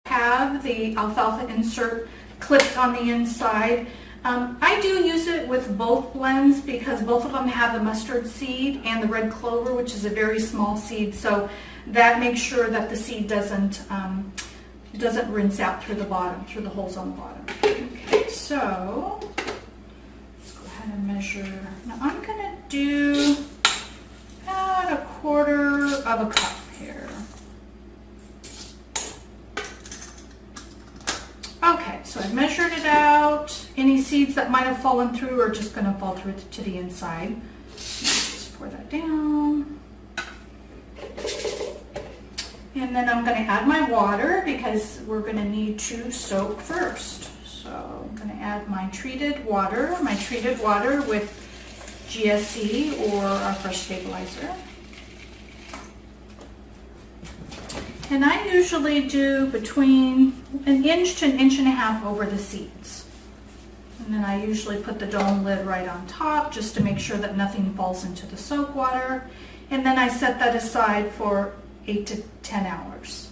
have the alfalfa insert clipped on the inside. I do use it with both blends because both of them have the mustard seed and the red clover, which is a very small seed, so that makes sure that the seed doesn't rinse out through the bottom, through the holes on the bottom. Okay, so let's go ahead and measure. Now I'm going to do about 1/4 of a cup here. Okay, so I've measured it out. Any seeds that might have fallen through are just going to fall through to the inside. Just pour that down. And then I'm going to add my water because we're going to need to soak first. So I'm going to add my treated water with GSC or our fresh stabilizer. And I usually do between 1 inch to 1.5 inches over the seeds. And then I usually put the dome lid right on top just to make sure that nothing falls into the soak water. And then I set that aside for 8 to 10 hours.